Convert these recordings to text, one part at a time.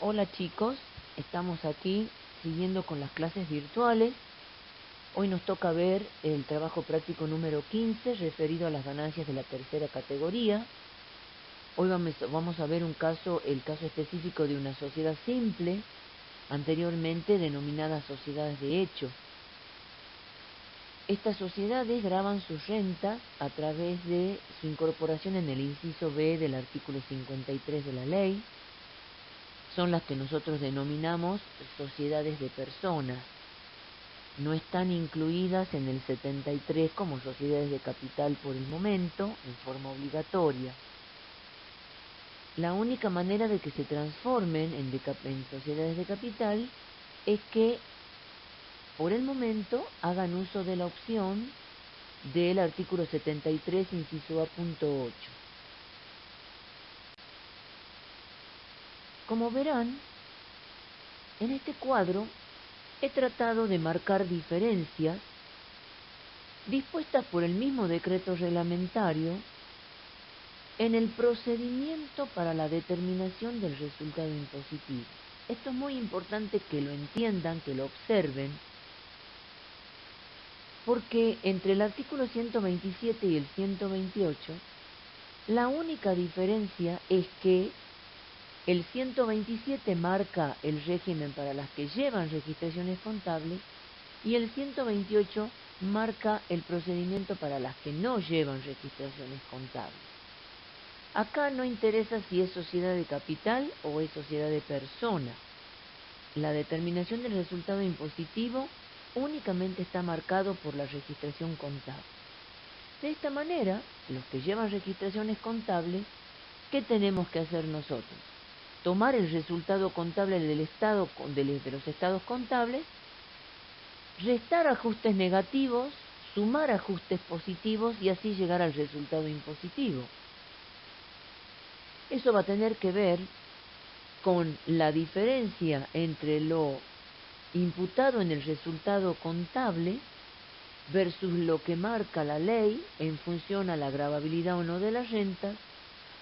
Hola chicos, estamos aquí siguiendo con las clases virtuales. Hoy nos toca ver el trabajo práctico número 15 referido a las ganancias de la tercera categoría. Hoy vamos a ver el caso específico de una sociedad simple, anteriormente denominada sociedades de hecho. Estas sociedades graban sus rentas a través de su incorporación en el inciso B del artículo 53 de la ley. Son las que nosotros denominamos sociedades de personas. No están incluidas en el 73 como sociedades de capital por el momento, en forma obligatoria. La única manera de que se transformen en sociedades de capital es que, por el momento, hagan uso de la opción del artículo 73, inciso A.8. Como verán, en este cuadro he tratado de marcar diferencias dispuestas por el mismo decreto reglamentario en el procedimiento para la determinación del resultado impositivo. Esto es muy importante que lo entiendan, que lo observen, porque entre el artículo 127 y el 128, la única diferencia es que el 127 marca el régimen para las que llevan registraciones contables y el 128 marca el procedimiento para las que no llevan registraciones contables. Acá no interesa si es sociedad de capital o es sociedad de persona. La determinación del resultado impositivo únicamente está marcado por la registración contable. De esta manera, los que llevan registraciones contables, ¿qué tenemos que hacer nosotros? Tomar el resultado contable de los estados contables, restar ajustes negativos, sumar ajustes positivos y así llegar al resultado impositivo. Eso va a tener que ver con la diferencia entre lo imputado en el resultado contable versus lo que marca la ley en función a la gravabilidad o no de las rentas,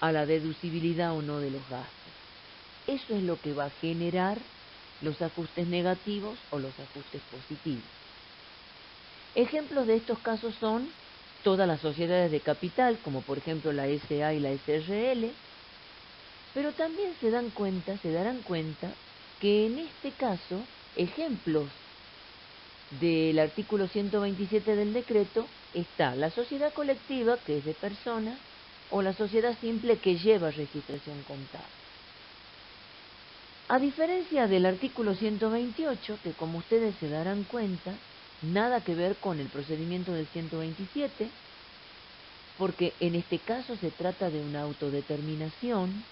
a la deducibilidad o no de los gastos. Eso es lo que va a generar los ajustes negativos o los ajustes positivos. Ejemplos de estos casos son todas las sociedades de capital, como por ejemplo la SA y la SRL, pero también se darán cuenta que en este caso, ejemplos del artículo 127 del decreto, está la sociedad colectiva, que es de personas, o la sociedad simple que lleva registración contable. A diferencia del artículo 128, que como ustedes se darán cuenta, nada que ver con el procedimiento del 127, porque en este caso se trata de una autodeterminación,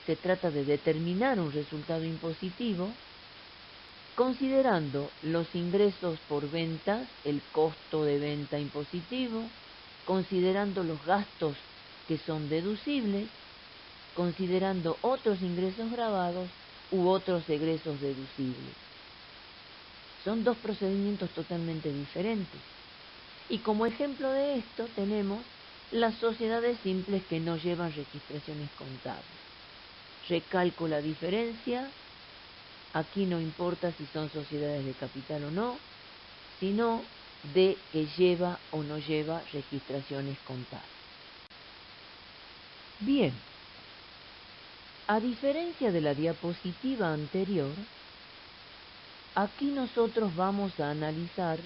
se trata de determinar un resultado impositivo, considerando los ingresos por ventas, el costo de venta impositivo, considerando los gastos que son deducibles, considerando otros ingresos gravados u otros egresos deducibles. Son dos procedimientos totalmente diferentes. Y como ejemplo de esto tenemos las sociedades simples que no llevan registraciones contables. Recalco la diferencia. Aquí no importa si son sociedades de capital o no, sino de que lleva o no lleva registraciones contables. Bien, a diferencia de la diapositiva anterior, aquí nosotros vamos a analizar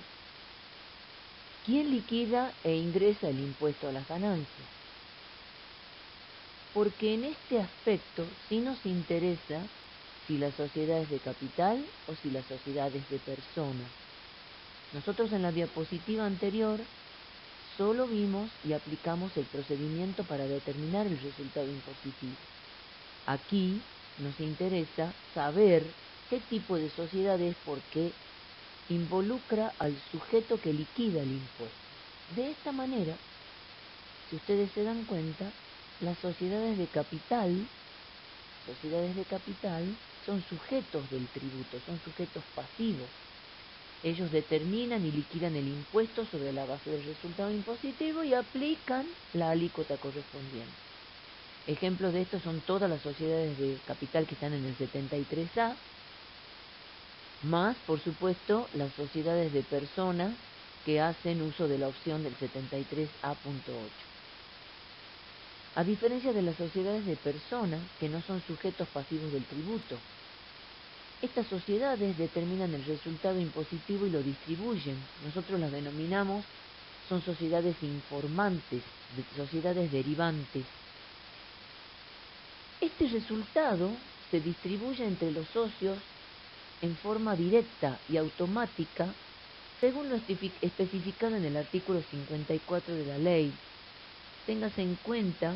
quién liquida e ingresa el impuesto a las ganancias. Porque en este aspecto sí nos interesa si la sociedad es de capital o si la sociedad es de personas. Nosotros en la diapositiva anterior solo vimos y aplicamos el procedimiento para determinar el resultado impositivo. Aquí nos interesa saber qué tipo de sociedad es porque involucra al sujeto que liquida el impuesto. De esta manera, si ustedes se dan cuenta, las sociedades de capital son sujetos del tributo, son sujetos pasivos. Ellos determinan y liquidan el impuesto sobre la base del resultado impositivo y aplican la alícuota correspondiente. Ejemplos de esto son todas las sociedades de capital que están en el 73A, más, por supuesto, las sociedades de personas que hacen uso de la opción del 73A.8. A diferencia de las sociedades de personas, que no son sujetos pasivos del tributo, estas sociedades determinan el resultado impositivo y lo distribuyen. Nosotros las denominamos, son sociedades informantes, sociedades derivantes. Este resultado se distribuye entre los socios en forma directa y automática, según lo especificado en el artículo 54 de la ley. Téngase en cuenta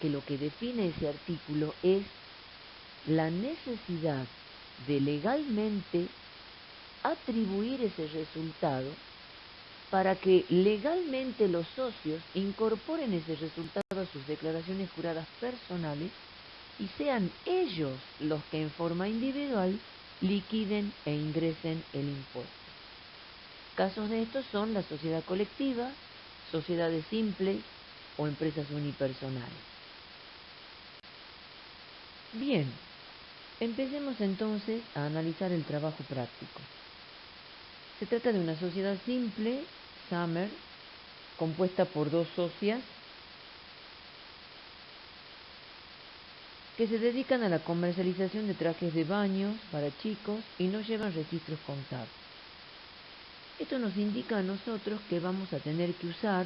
que lo que define ese artículo es la necesidad de legalmente atribuir ese resultado para que legalmente los socios incorporen ese resultado a sus declaraciones juradas personales y sean ellos los que en forma individual liquiden e ingresen el impuesto. Casos de estos son la sociedad colectiva, sociedades simples o empresas unipersonales. Bien, empecemos entonces a analizar el trabajo práctico. Se trata de una sociedad simple, Summer, compuesta por dos socias que se dedican a la comercialización de trajes de baño para chicos y no llevan registros contables. Esto nos indica a nosotros que vamos a tener que usar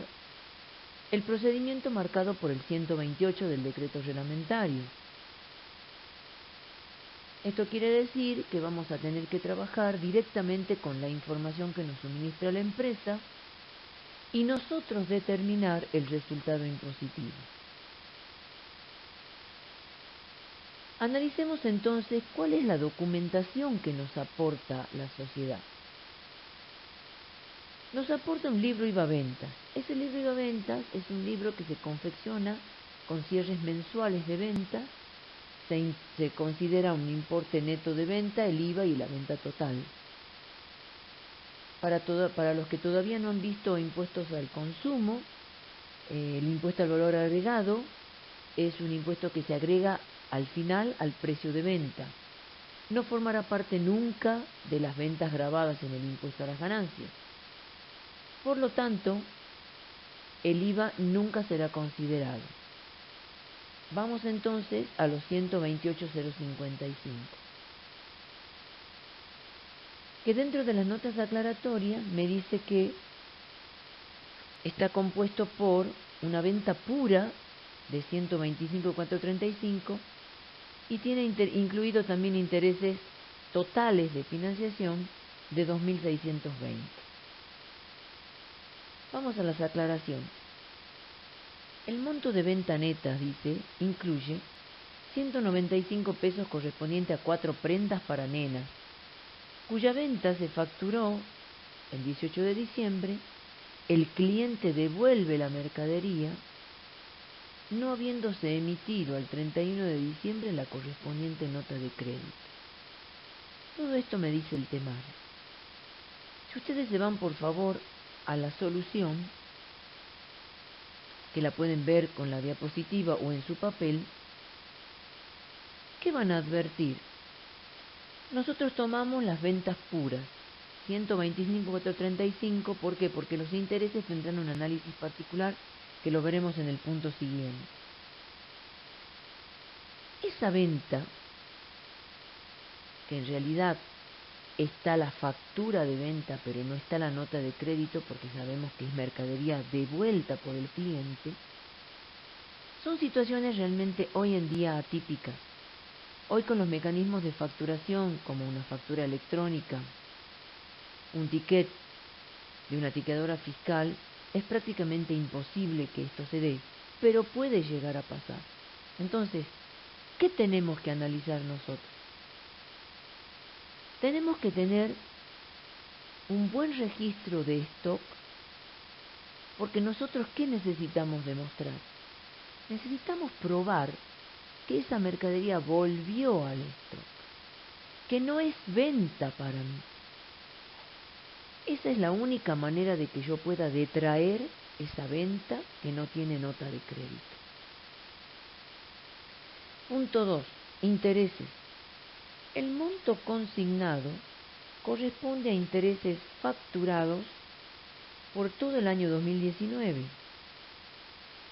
el procedimiento marcado por el 128 del decreto reglamentario. Esto quiere decir que vamos a tener que trabajar directamente con la información que nos suministra la empresa y nosotros determinar el resultado impositivo. Analicemos entonces cuál es la documentación que nos aporta la sociedad. Nos aporta un libro IVA-ventas. Ese libro IVA-ventas es un libro que se confecciona con cierres mensuales de ventas. Se considera un importe neto de venta, el IVA y la venta total. Para los que todavía no han visto impuestos al consumo, el impuesto al valor agregado es un impuesto que se agrega al final al precio de venta. No formará parte nunca de las ventas gravadas en el impuesto a las ganancias. Por lo tanto, el IVA nunca será considerado. Vamos entonces a los 128.055. Que dentro de las notas aclaratorias me dice que está compuesto por una venta pura de 125.435 y tiene incluido también intereses totales de financiación de 2.620. Vamos a las aclaraciones. El monto de venta neta, dice, incluye 195 pesos correspondiente a 4 prendas para nenas, cuya venta se facturó el 18 de diciembre, el cliente devuelve la mercadería, no habiéndose emitido al 31 de diciembre la correspondiente nota de crédito. Todo esto me dice el temario. Si ustedes se van, por favor, a la solución, que la pueden ver con la diapositiva o en su papel, ¿qué van a advertir? Nosotros tomamos las ventas puras, 125.435, ¿por qué? Porque los intereses tendrán un análisis particular que lo veremos en el punto siguiente. Esa venta, que en realidad está la factura de venta, pero no está la nota de crédito porque sabemos que es mercadería devuelta por el cliente, son situaciones realmente hoy en día atípicas. Hoy con los mecanismos de facturación, como una factura electrónica, un ticket de una tiquetadora fiscal, es prácticamente imposible que esto se dé, pero puede llegar a pasar. Entonces, ¿qué tenemos que analizar nosotros? Tenemos que tener un buen registro de stock, porque nosotros, ¿qué necesitamos demostrar? Necesitamos probar que esa mercadería volvió al stock, que no es venta para mí. Esa es la única manera de que yo pueda detraer esa venta que no tiene nota de crédito. Punto 2. Intereses. El monto consignado corresponde a intereses facturados por todo el año 2019.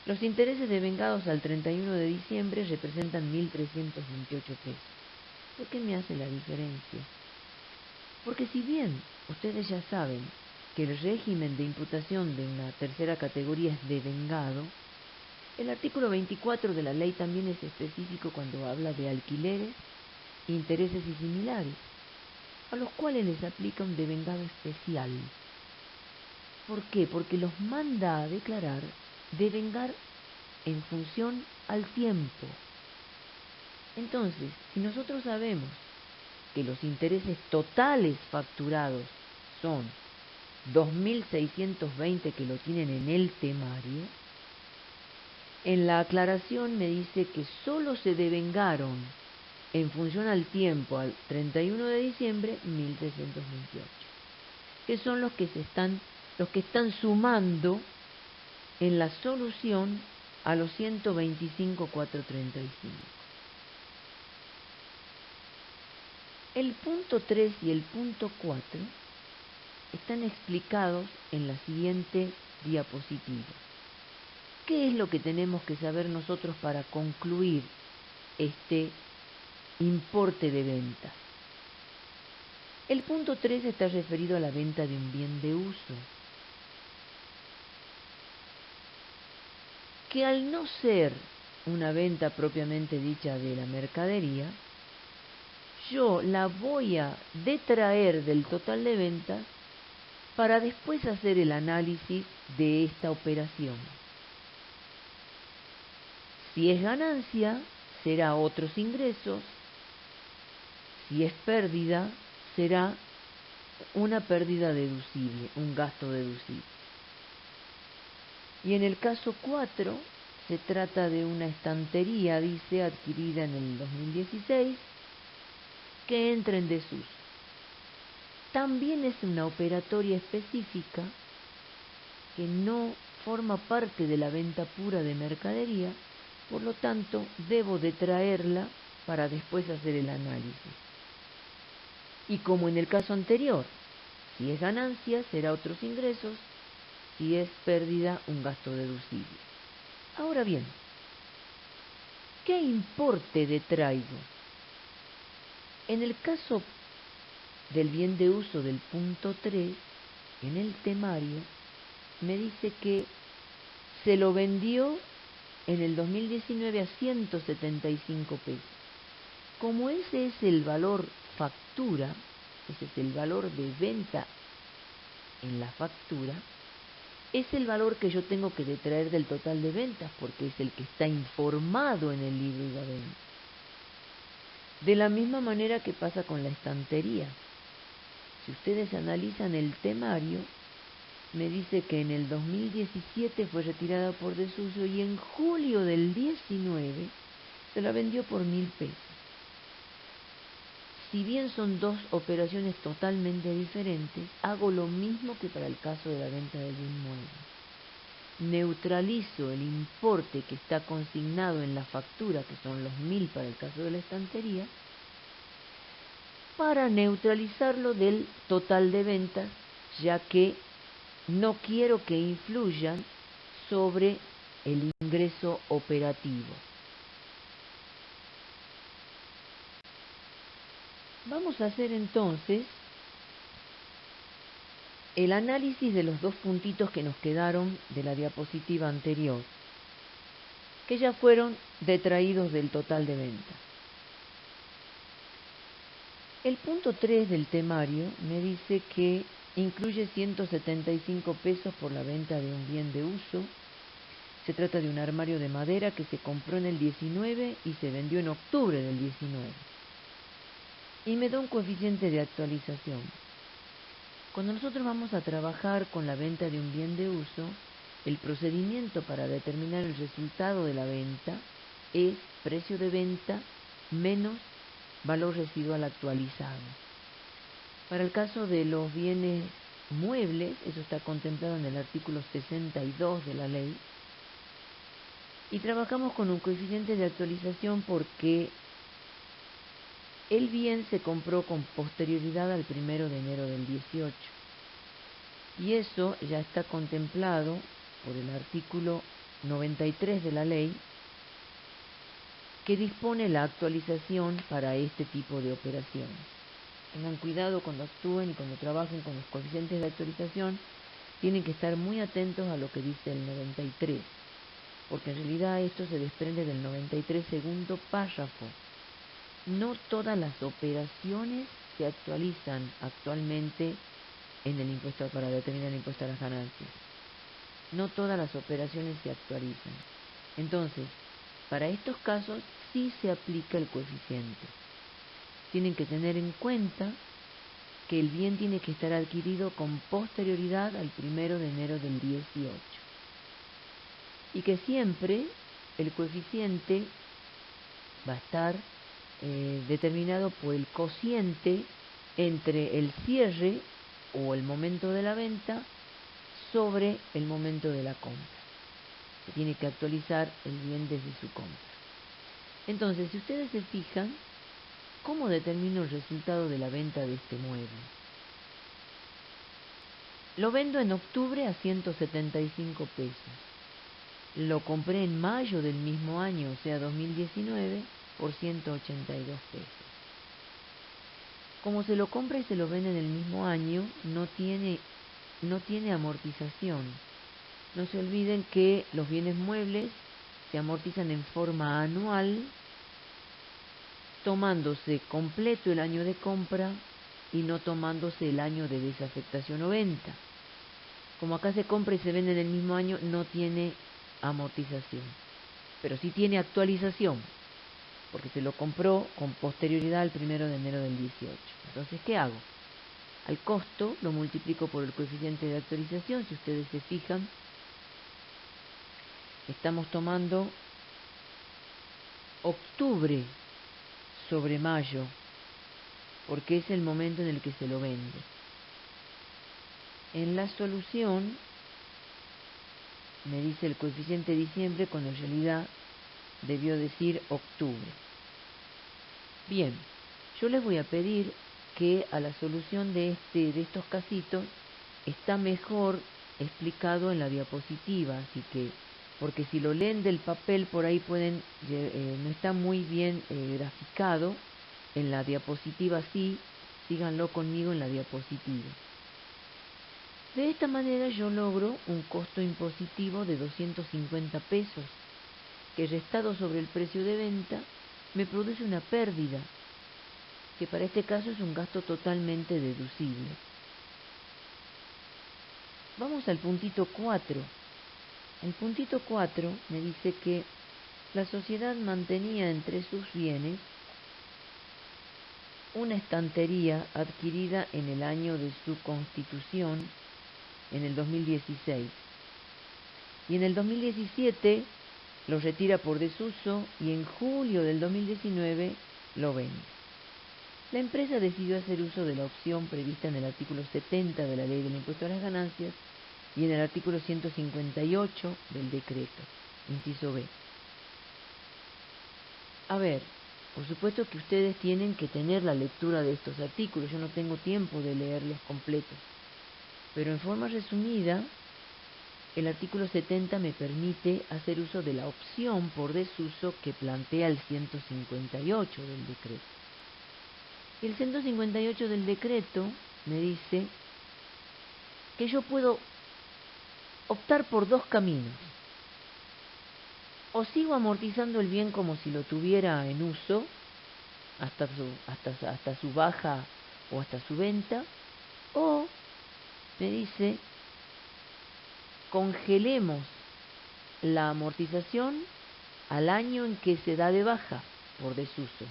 Los intereses devengados al 31 de diciembre representan 1.328 pesos. ¿Por qué me hace la diferencia? Porque si bien ustedes ya saben que el régimen de imputación de una tercera categoría es devengado, el artículo 24 de la ley también es específico cuando habla de alquileres, intereses y similares, a los cuales les aplica un devengado especial. ¿Por qué? Porque los manda a declarar devengar en función al tiempo. Entonces, si nosotros sabemos que los intereses totales facturados son 2.620 que lo tienen en el temario, en la aclaración me dice que solo se devengaron en función al tiempo al 31 de diciembre 1.328, que son los que están sumando en la solución a los 125.435. El punto 3 y el punto 4 están explicados en la siguiente diapositiva. ¿Qué es lo que tenemos que saber nosotros para concluir este importe de venta? El punto 3 está referido a la venta de un bien de uso, que al no ser una venta propiamente dicha de la mercadería, yo la voy a detraer del total de ventas para después hacer el análisis de esta operación. Si es ganancia, será otros ingresos. Si es pérdida, será una pérdida deducible, un gasto deducible. Y en el caso 4, se trata de una estantería, dice, adquirida en el 2016, que entra en desuso. También es una operatoria específica que no forma parte de la venta pura de mercadería, por lo tanto, debo detraerla para después hacer el análisis. Y como en el caso anterior, si es ganancia, será otros ingresos, si es pérdida, un gasto deducible. Ahora bien, ¿qué importe detraigo? En el caso del bien de uso del punto 3, en el temario, me dice que se lo vendió en el 2019 a 175 pesos. Como ese es el valor factura, ese es el valor de venta en la factura, es el valor que yo tengo que detraer del total de ventas, porque es el que está informado en el libro IVA venta. De la misma manera que pasa con la estantería. Si ustedes analizan el temario, me dice que en el 2017 fue retirada por desuso y en julio del 19 se la vendió por 1.000 pesos. Si bien son dos operaciones totalmente diferentes, hago lo mismo que para el caso de la venta del inmueble. Neutralizo el importe que está consignado en la factura, que son los 1.000 para el caso de la estantería, para neutralizarlo del total de ventas, ya que no quiero que influyan sobre el ingreso operativo. Vamos a hacer entonces el análisis de los dos puntitos que nos quedaron de la diapositiva anterior, que ya fueron detraídos del total de venta. El punto 3 del temario me dice que incluye 175 pesos por la venta de un bien de uso. Se trata de un armario de madera que se compró en el 19 y se vendió en octubre del 19. Y me da un coeficiente de actualización. Cuando nosotros vamos a trabajar con la venta de un bien de uso, el procedimiento para determinar el resultado de la venta es precio de venta menos valor residual actualizado. Para el caso de los bienes muebles, eso está contemplado en el artículo 62 de la ley, Y trabajamos con un coeficiente de actualización porque el bien se compró con posterioridad al 1 de enero del 18. Y eso ya está contemplado por el artículo 93 de la ley, que dispone la actualización para este tipo de operaciones. Tengan cuidado cuando actúen y cuando trabajen con los coeficientes de actualización, tienen que estar muy atentos a lo que dice el 93, porque en realidad esto se desprende del 93 segundo párrafo. No todas las operaciones se actualizan actualmente en el impuesto para determinar el impuesto a las ganancias. No todas las operaciones se actualizan. Entonces, para estos casos sí se aplica el coeficiente. Tienen que tener en cuenta que el bien tiene que estar adquirido con posterioridad al 1 de enero del 18. Y que siempre el coeficiente va a estar determinado por el cociente entre el cierre o el momento de la venta sobre el momento de la compra. Se tiene que actualizar el bien desde su compra. Entonces, si ustedes se fijan, ¿cómo determino el resultado de la venta de este mueble? Lo vendo en octubre a 175 pesos. Lo compré en mayo del mismo año, o sea 2019, por 182 pesos. Como se lo compra y se lo vende en el mismo año, no tiene amortización. No se olviden que los bienes muebles se amortizan en forma anual, tomándose completo el año de compra y no tomándose el año de desafectación o venta. Como acá se compra y se vende en el mismo año, no tiene amortización, pero sí tiene actualización, porque se lo compró con posterioridad al 1 de enero del 18. Entonces, ¿qué hago? Al costo lo multiplico por el coeficiente de actualización. Si ustedes se fijan, estamos tomando octubre sobre mayo, porque es el momento en el que se lo vende. En la solución me dice el coeficiente de diciembre, cuando en realidad debió decir octubre. Bien, yo les voy a pedir que a la solución de estos casitos está mejor explicado en la diapositiva, así que, porque si lo leen del papel por ahí pueden, no está muy bien graficado. En la diapositiva sí, síganlo conmigo en la diapositiva. De esta manera yo logro un costo impositivo de 250 pesos, que restado sobre el precio de venta me produce una pérdida, que para este caso es un gasto totalmente deducible. Vamos al puntito 4. El puntito 4 me dice que la sociedad mantenía entre sus bienes una estantería adquirida en el año de su constitución, en el 2016. Y en el 2017 lo retira por desuso y en julio del 2019 lo vende. La empresa decidió hacer uso de la opción prevista en el artículo 70 de la Ley del Impuesto a las Ganancias y en el artículo 158 del decreto, inciso B. A ver, por supuesto que ustedes tienen que tener la lectura de estos artículos, yo no tengo tiempo de leerlos completos, pero en forma resumida, el artículo 70 me permite hacer uso de la opción por desuso que plantea el 158 del decreto. Y el 158 del decreto me dice que yo puedo optar por dos caminos. O sigo amortizando el bien como si lo tuviera en uso, hasta su baja o hasta su venta, o me dice, congelemos la amortización al año en que se da de baja por desuso.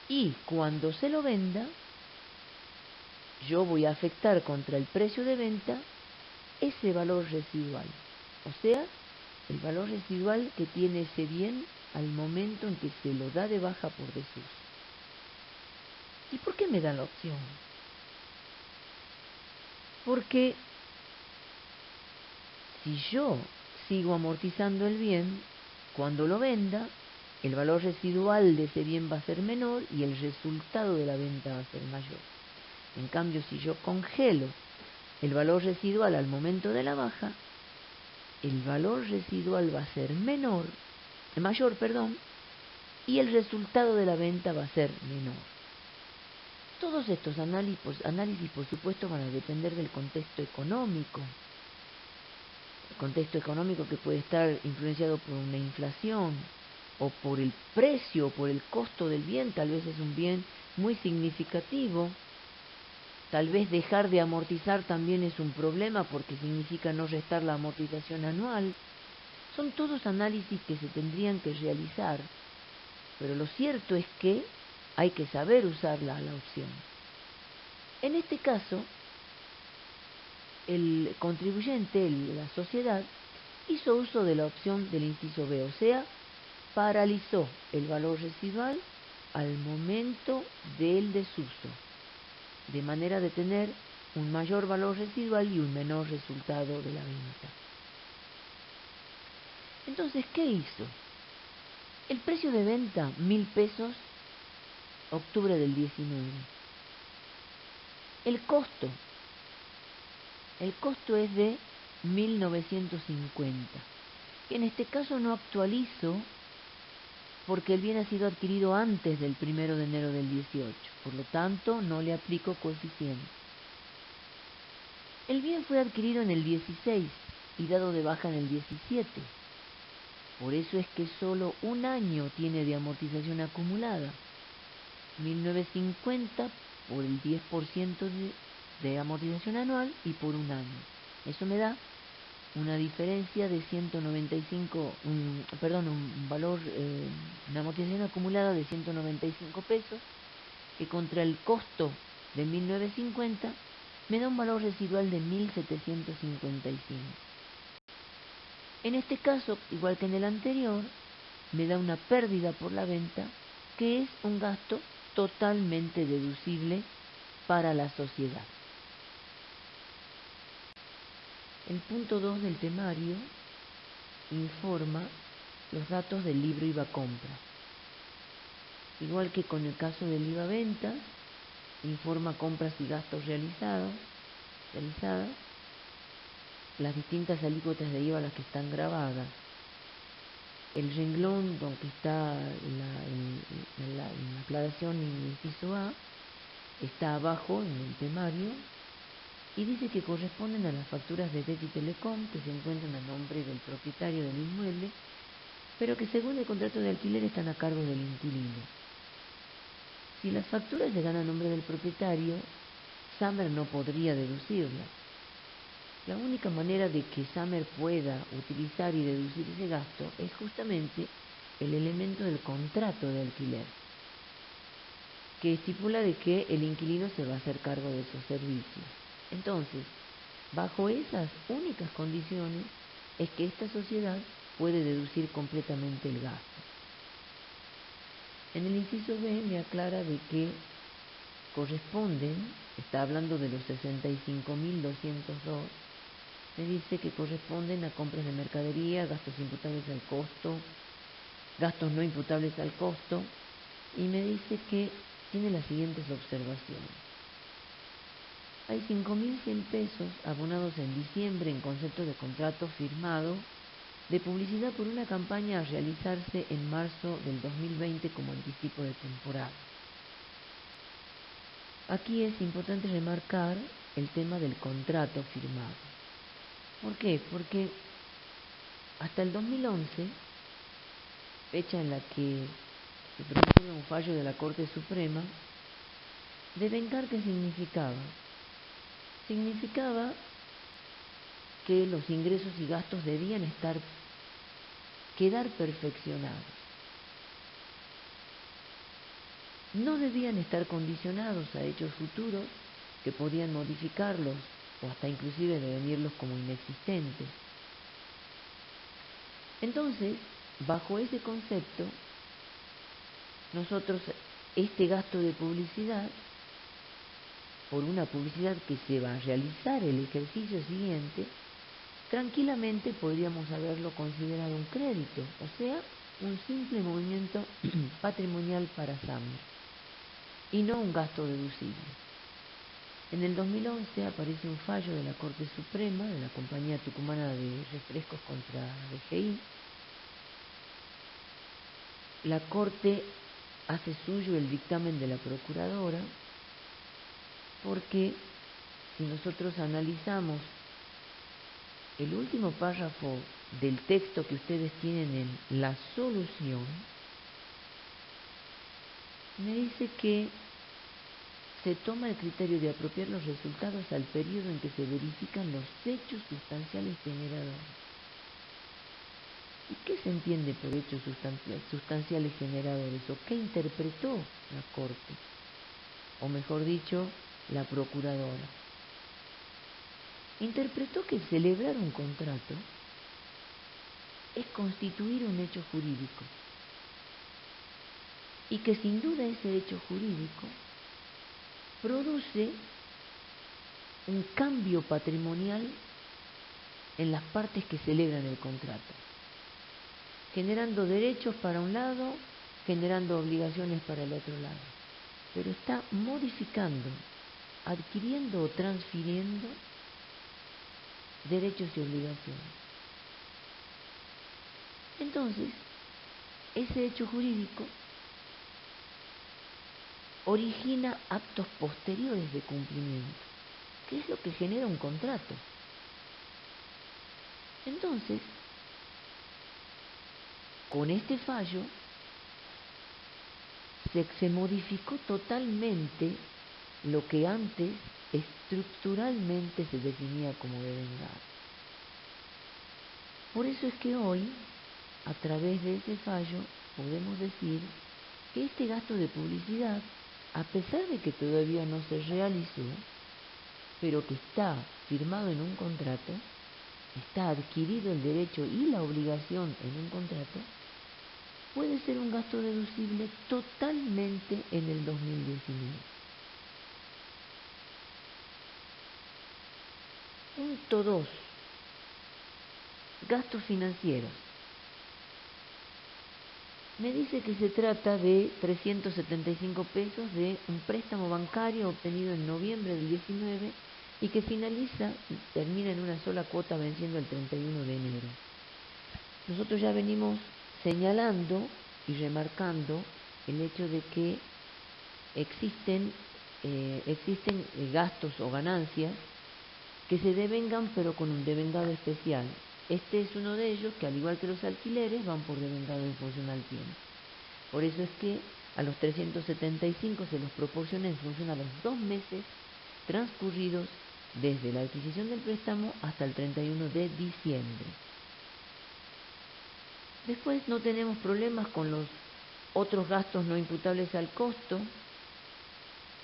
Y cuando se lo venda, yo voy a afectar contra el precio de venta ese valor residual. O sea, el valor residual que tiene ese bien al momento en que se lo da de baja por desuso. ¿Y por qué me da la opción? Porque si yo sigo amortizando el bien, cuando lo venda, el valor residual de ese bien va a ser menor y el resultado de la venta va a ser mayor. En cambio, si yo congelo el valor residual al momento de la baja, el valor residual va a ser mayor, y el resultado de la venta va a ser menor. Todos estos análisis, por supuesto, van a depender del contexto económico. El contexto económico que puede estar influenciado por una inflación, o por el precio, o por el costo del bien. Tal vez es un bien muy significativo. Tal vez dejar de amortizar también es un problema porque significa no restar la amortización anual. Son todos análisis que se tendrían que realizar, pero lo cierto es que hay que saber usarla a la opción. En este caso, el contribuyente, la sociedad, hizo uso de la opción del inciso B, o sea, paralizó el valor residual al momento del desuso, de manera de tener un mayor valor residual y un menor resultado de la venta. Entonces, ¿qué hizo? El precio de venta, 1.000 pesos, octubre del 19. El costo es de 1.950, que en este caso no actualizo porque el bien ha sido adquirido antes del 1 de enero del 18, por lo tanto no le aplico coeficiente. El bien fue adquirido en el 16 y dado de baja en el 17, por eso es que solo un año tiene de amortización acumulada, 1.950 por el 10% de amortización anual y por un año. Eso me da una diferencia de 195, un valor, una amortización acumulada de 195 pesos, que contra el costo de 1.950 me da un valor residual de 1.755. En este caso, igual que en el anterior, me da una pérdida por la venta, que es un gasto totalmente deducible para la sociedad. El punto 2 del temario informa los datos del libro IVA compra. Igual que con el caso del IVA ventas, informa compras y gastos realizadas, las distintas alícuotas de IVA a las que están grabadas. El renglón donde está en la aclaración en el inciso A está abajo en el temario y dice que corresponden a las facturas de DET y Telecom que se encuentran a nombre del propietario del inmueble, pero que según el contrato de alquiler están a cargo del inquilino. Si las facturas llegan a nombre del propietario, Summer no podría deducirlas. La única manera de que Summer pueda utilizar y deducir ese gasto es justamente el elemento del contrato de alquiler, que estipula de que el inquilino se va a hacer cargo de esos servicios. Entonces, bajo esas únicas condiciones es que esta sociedad puede deducir completamente el gasto. En el inciso B me aclara de que corresponden, está hablando de los 65.202, me dice que corresponden a compras de mercadería, gastos imputables al costo, gastos no imputables al costo, y me dice que tiene las siguientes observaciones. Hay 5.100 pesos abonados en diciembre en concepto de contrato firmado de publicidad por una campaña a realizarse en marzo del 2020 como anticipo de temporada. Aquí es importante remarcar el tema del contrato firmado. ¿Por qué? Porque hasta el 2011, fecha en la que se produjo un fallo de la Corte Suprema, devengar, ¿qué significaba? Significaba que los ingresos y gastos debían quedar perfeccionados. No debían estar condicionados a hechos futuros que podían modificarlos o hasta inclusive devenirlos como inexistentes. Entonces, bajo ese concepto, nosotros este gasto de publicidad, por una publicidad que se va a realizar el ejercicio siguiente, tranquilamente podríamos haberlo considerado un crédito, o sea, un simple movimiento patrimonial para Sumner, y no un gasto deducible. En el 2011 aparece un fallo de la Corte Suprema de la Compañía Tucumana de Refrescos contra DGI. La Corte hace suyo el dictamen de la Procuradora porque si nosotros analizamos el último párrafo del texto que ustedes tienen en la solución, me dice que se toma el criterio de apropiar los resultados al periodo en que se verifican los hechos sustanciales generadores. ¿Y qué se entiende por hechos sustanciales generadores? ¿O qué interpretó la Corte? O mejor dicho, la Procuradora. Interpretó que celebrar un contrato es constituir un hecho jurídico. Y que sin duda ese hecho jurídico produce un cambio patrimonial en las partes que celebran el contrato, generando derechos para un lado, generando obligaciones para el otro lado, pero está modificando, adquiriendo o transfiriendo derechos y obligaciones. Entonces, ese hecho jurídico origina actos posteriores de cumplimiento, que es lo que genera un contrato. Entonces, con este fallo, se modificó totalmente lo que antes estructuralmente se definía como devengado. Por eso es que hoy, a través de ese fallo, podemos decir que este gasto de publicidad, a pesar de que todavía no se realizó, pero que está firmado en un contrato, está adquirido el derecho y la obligación en un contrato, puede ser un gasto deducible totalmente en el 2019. Punto 2. Gastos financieros. Me dice que se trata de 375 pesos de un préstamo bancario obtenido en noviembre del 19 y que termina en una sola cuota venciendo el 31 de enero. Nosotros ya venimos señalando y remarcando el hecho de que existen gastos o ganancias que se devengan pero con un devengado especial. Este es uno de ellos que, al igual que los alquileres, van por devengado en función al tiempo. Por eso es que a los 375 se los proporciona en función a los 2 meses transcurridos desde la adquisición del préstamo hasta el 31 de diciembre. Después no tenemos problemas con los otros gastos no imputables al costo,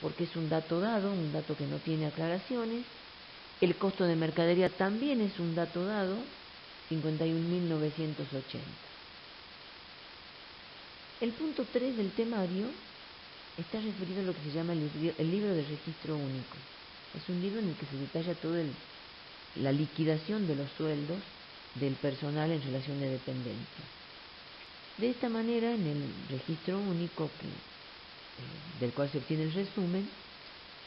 porque es un dato dado, un dato que no tiene aclaraciones. El costo de mercadería también es un dato dado, 51.980. El punto 3 del temario está referido a lo que se llama el libro de registro único. Es un libro en el que se detalla toda la liquidación de los sueldos del personal en relación de dependencia. De esta manera, en el registro único del cual se obtiene el resumen,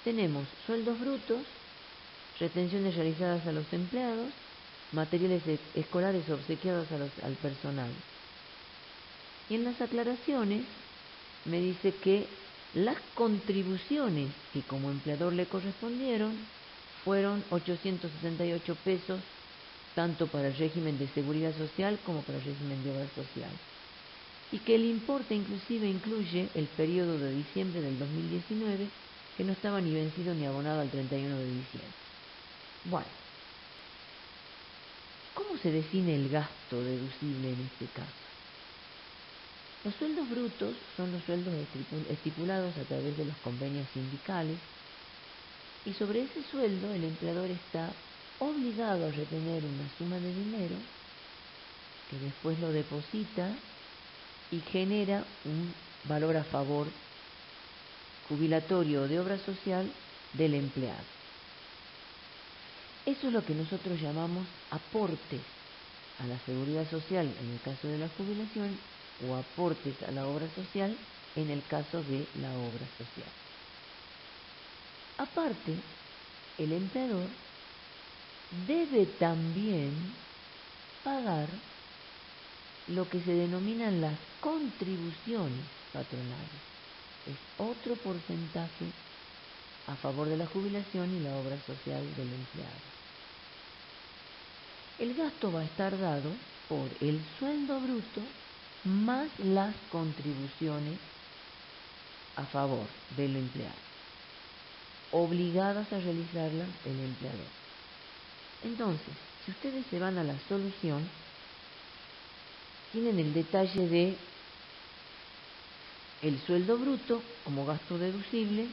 tenemos sueldos brutos, retenciones realizadas a los empleados, materiales escolares obsequiados al personal. Y en las aclaraciones me dice que las contribuciones que como empleador le correspondieron fueron 868 pesos, tanto para el régimen de seguridad social como para el régimen de obra social. Y que el importe inclusive incluye el periodo de diciembre del 2019, que no estaba ni vencido ni abonado al 31 de diciembre. Bueno, ¿cómo se define el gasto deducible en este caso? Los sueldos brutos son los sueldos estipulados a través de los convenios sindicales, y sobre ese sueldo el empleador está obligado a retener una suma de dinero que después lo deposita y genera un valor a favor jubilatorio o de obra social del empleado. Eso es lo que nosotros llamamos aportes a la seguridad social en el caso de la jubilación o aportes a la obra social en el caso de la obra social. Aparte, el empleador debe también pagar lo que se denominan las contribuciones patronales. Es otro porcentaje a favor de la jubilación y la obra social del empleado. El gasto va a estar dado por el sueldo bruto más las contribuciones a favor del empleado, obligadas a realizarlas el empleador. Entonces, si ustedes se van a la solución, tienen el detalle de el sueldo bruto como gasto deducible,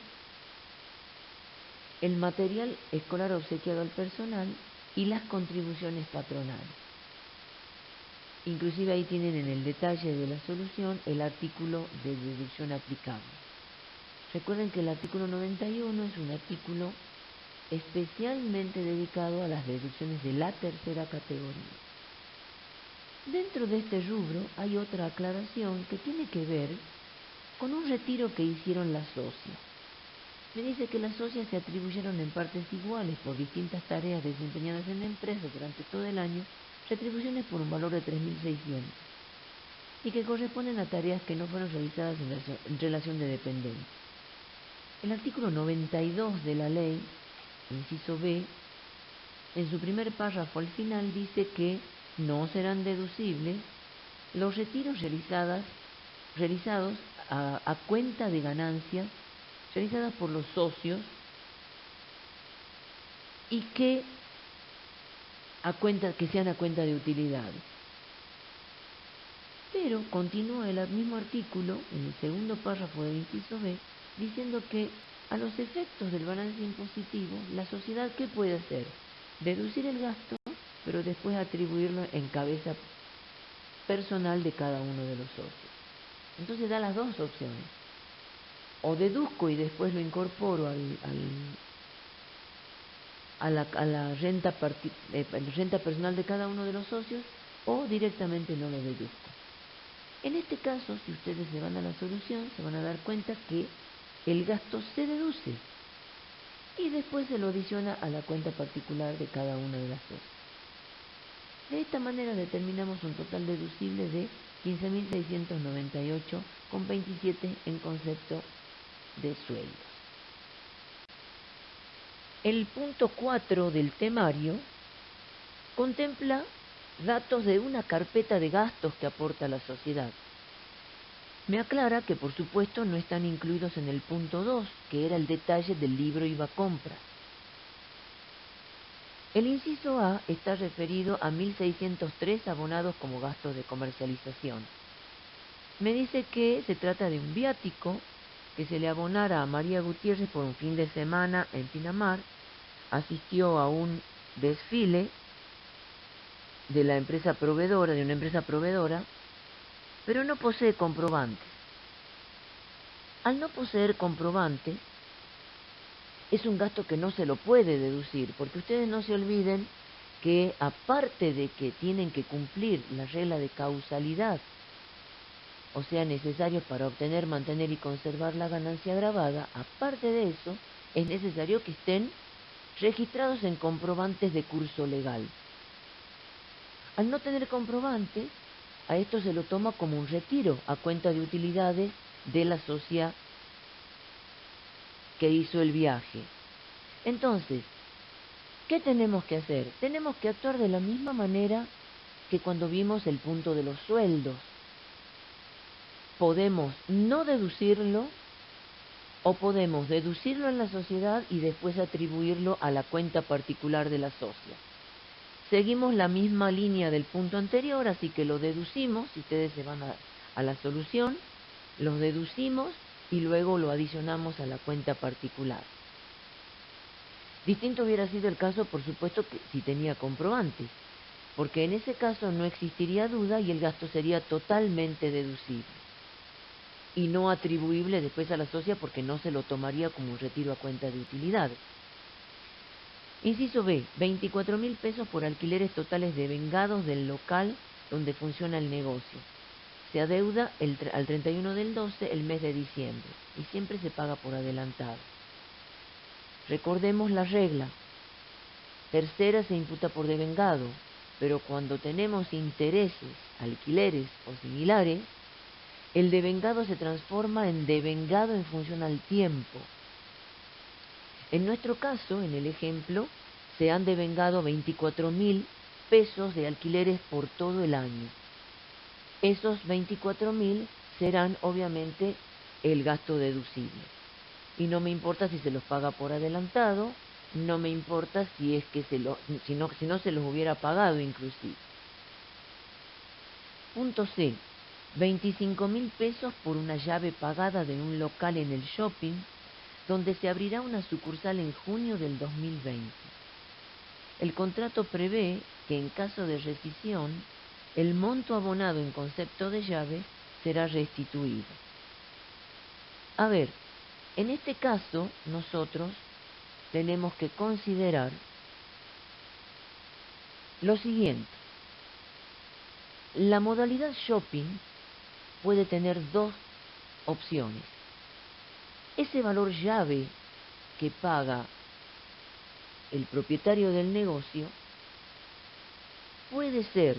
el material escolar obsequiado al personal y las contribuciones patronales. Inclusive ahí tienen en el detalle de la solución el artículo de deducción aplicable. Recuerden que el artículo 91 es un artículo especialmente dedicado a las deducciones de la tercera categoría. Dentro de este rubro hay otra aclaración que tiene que ver con un retiro que hicieron las socias. Me dice que las socias se atribuyeron en partes iguales por distintas tareas desempeñadas en la empresa durante todo el año, retribuciones por un valor de 3.600, y que corresponden a tareas que no fueron realizadas en relación de dependencia. El artículo 92 de la ley, inciso B, en su primer párrafo al final dice que no serán deducibles los retiros realizados a cuenta de ganancias realizadas por los socios y que sean a cuenta de utilidades. Pero continúa el mismo artículo, en el segundo párrafo del inciso B, diciendo que a los efectos del balance impositivo, la sociedad, ¿qué puede hacer? Deducir el gasto, pero después atribuirlo en cabeza personal de cada uno de los socios. Entonces da las dos opciones. O deduzco y después lo incorporo a la renta personal de cada uno de los socios, o directamente no lo deduzco. En este caso, si ustedes se van a la solución, se van a dar cuenta que el gasto se deduce y después se lo adiciona a la cuenta particular de cada una de las socias. De esta manera determinamos un total deducible de 15.698,27 en concepto de sueldos. El punto 4 del temario contempla datos de una carpeta de gastos que aporta la sociedad. Me aclara que por supuesto no están incluidos en el punto 2, que era el detalle del libro IVA compra. El inciso A está referido a 1.603 abonados como gastos de comercialización. Me dice que se trata de un viático que se le abonara a María Gutiérrez por un fin de semana en Pinamar, asistió a un desfile de una empresa proveedora, pero no posee comprobantes. Al no poseer comprobantes, es un gasto que no se lo puede deducir, porque ustedes no se olviden que aparte de que tienen que cumplir la regla de causalidad, o sea, necesarios para obtener, mantener y conservar la ganancia grabada, aparte de eso, es necesario que estén registrados en comprobantes de curso legal. Al no tener comprobantes, a esto se lo toma como un retiro a cuenta de utilidades de la socia que hizo el viaje. Entonces, ¿qué tenemos que hacer? Tenemos que actuar de la misma manera que cuando vimos el punto de los sueldos. Podemos no deducirlo o podemos deducirlo en la sociedad y después atribuirlo a la cuenta particular de la socia. Seguimos la misma línea del punto anterior, así que lo deducimos, si ustedes se van a la solución, lo deducimos y luego lo adicionamos a la cuenta particular. Distinto hubiera sido el caso, por supuesto, que si tenía comprobantes, porque en ese caso no existiría duda y el gasto sería totalmente deducible y no atribuible después a la socia porque no se lo tomaría como un retiro a cuenta de utilidades. Inciso B, 24.000 pesos por alquileres totales devengados del local donde funciona el negocio. Se adeuda al 31 del 12 el mes de diciembre y siempre se paga por adelantado. Recordemos la regla. Tercera se imputa por devengado, pero cuando tenemos intereses, alquileres o similares, el devengado se transforma en devengado en función al tiempo. En nuestro caso, en el ejemplo, se han devengado 24.000 pesos de alquileres por todo el año. Esos 24.000 serán obviamente el gasto deducible. Y no me importa si se los paga por adelantado, no me importa si es que si no se los hubiera pagado inclusive. Punto C. 25.000 pesos por una llave pagada de un local en el shopping, donde se abrirá una sucursal en junio del 2020. El contrato prevé que en caso de rescisión, el monto abonado en concepto de llave será restituido. A ver, en este caso nosotros tenemos que considerar lo siguiente. La modalidad shopping puede tener dos opciones. Ese valor llave que paga el propietario del negocio puede ser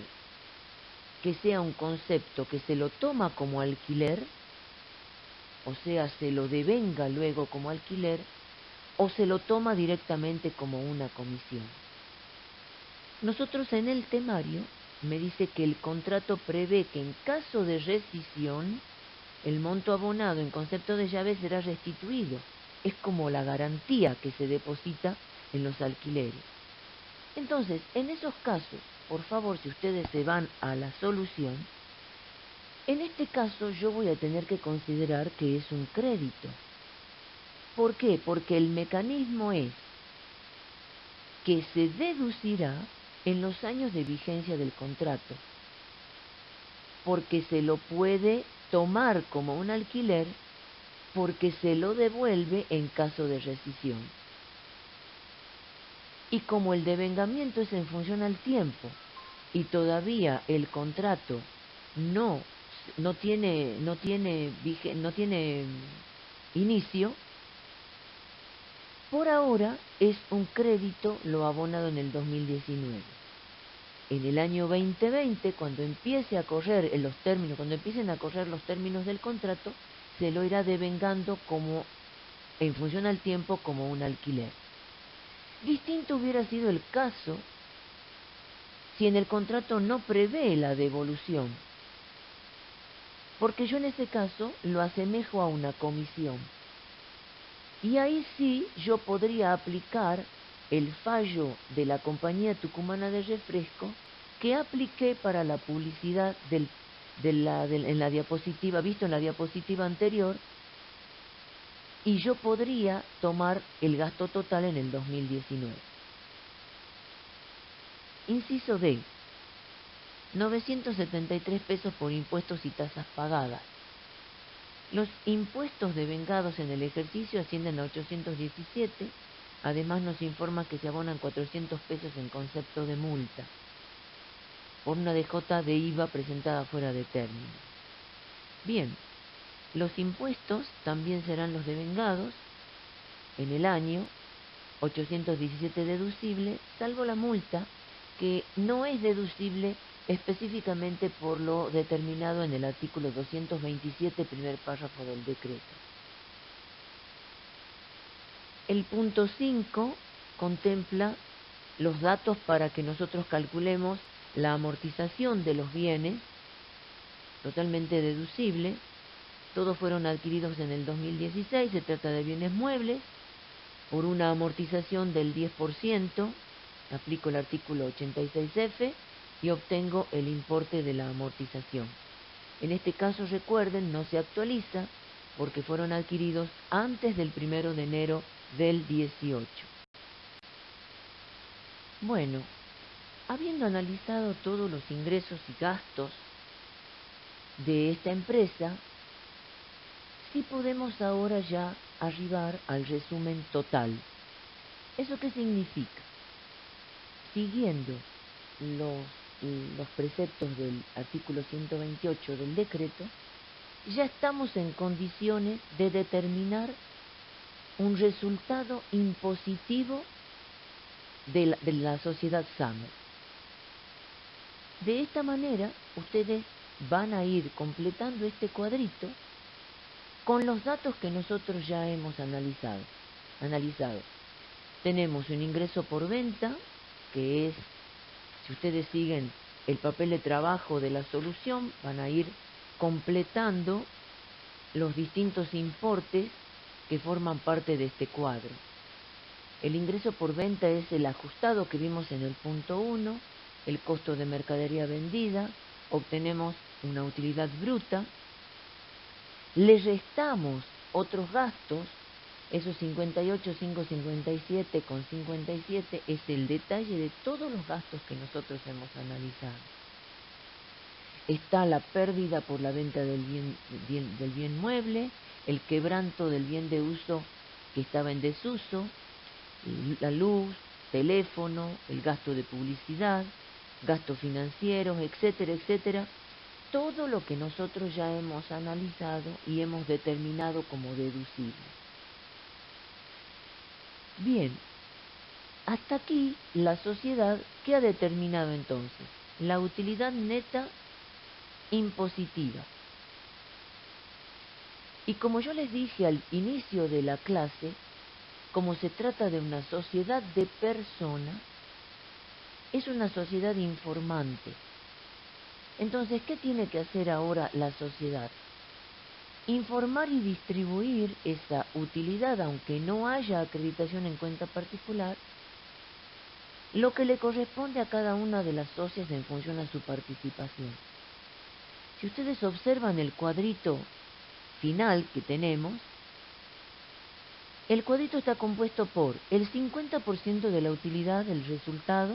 que sea un concepto que se lo toma como alquiler, o sea, se lo devenga luego como alquiler, o se lo toma directamente como una comisión. Nosotros en el temario me dice que el contrato prevé que en caso de rescisión, el monto abonado en concepto de llave será restituido. Es como la garantía que se deposita en los alquileres. Entonces, en esos casos, por favor, si ustedes se van a la solución, en este caso yo voy a tener que considerar que es un crédito. ¿Por qué? Porque el mecanismo es que se deducirá en los años de vigencia del contrato, porque se lo puede tomar como un alquiler, porque se lo devuelve en caso de rescisión. Y como el devengamiento es en función al tiempo, y todavía el contrato no tiene inicio, por ahora es un crédito lo abonado en el 2019. En el año 2020, cuando empiece a correr los términos, cuando empiecen a correr los términos del contrato, se lo irá devengando como, en función al tiempo, como un alquiler. Distinto hubiera sido el caso si en el contrato no prevé la devolución, porque yo en ese caso lo asemejo a una comisión. Y ahí sí yo podría aplicar el fallo de la Compañía Tucumana de Refresco que apliqué para la publicidad en la diapositiva, visto en la diapositiva anterior, y yo podría tomar el gasto total en el 2019. Inciso D. 973 pesos por impuestos y tasas pagadas. Los impuestos devengados en el ejercicio ascienden a 817, además nos informa que se abonan 400 pesos en concepto de multa por una DJ de IVA presentada fuera de término. Bien, los impuestos también serán los devengados en el año, 817 deducible, salvo la multa, que no es deducible específicamente por lo determinado en el artículo 227, primer párrafo del decreto. El punto 5 contempla los datos para que nosotros calculemos la amortización de los bienes, totalmente deducible. Todos fueron adquiridos en el 2016, se trata de bienes muebles, por una amortización del 10%, aplico el artículo 86F y obtengo el importe de la amortización. En este caso, recuerden, no se actualiza porque fueron adquiridos antes del 1 de enero del 18. Bueno, habiendo analizado todos los ingresos y gastos de esta empresa, sí podemos ahora ya arribar al resumen total. ¿Eso qué significa? siguiendo los preceptos del artículo 128 del decreto, ya estamos en condiciones de determinar un resultado impositivo de la sociedad Summer. De esta manera, ustedes van a ir completando este cuadrito con los datos que nosotros ya hemos analizado. Tenemos un ingreso por venta, que es, si ustedes siguen el papel de trabajo de la solución, van a ir completando los distintos importes que forman parte de este cuadro. El ingreso por venta es el ajustado que vimos en el punto 1, el costo de mercadería vendida, obtenemos una utilidad bruta, le restamos otros gastos, esos 58.557,57 es el detalle de todos los gastos que nosotros hemos analizado. Está la pérdida por la venta del bien mueble, el quebranto del bien de uso que estaba en desuso, la luz, teléfono, el gasto de publicidad, gastos financieros, etcétera, etcétera. Todo lo que nosotros ya hemos analizado y hemos determinado como deducible. Bien, hasta aquí la sociedad, ¿qué ha determinado entonces? La utilidad neta impositiva. Y como yo les dije al inicio de la clase, como se trata de una sociedad de personas, es una sociedad informante. Entonces, ¿qué tiene que hacer ahora la sociedad? Informar y distribuir esa utilidad, aunque no haya acreditación en cuenta particular, lo que le corresponde a cada una de las socias en función a su participación. Si ustedes observan el cuadrito final que tenemos, el cuadrito está compuesto por el 50% de la utilidad, el resultado,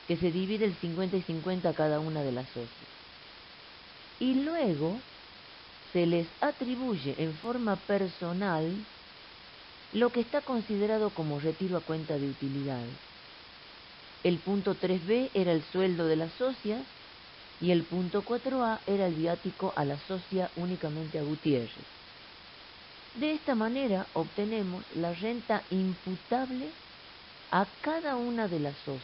que se divide el 50 y 50 a cada una de las socias. Y luego se les atribuye en forma personal lo que está considerado como retiro a cuenta de utilidades. El punto 3b era el sueldo de las socias y el punto 4a era el viático a la socia únicamente a Gutiérrez. De esta manera obtenemos la renta imputable a cada una de las socias.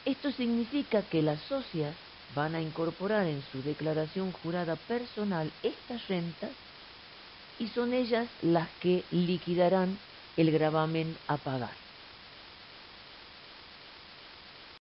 Esto significa que las socias van a incorporar en su declaración jurada personal estas rentas y son ellas las que liquidarán el gravamen a pagar.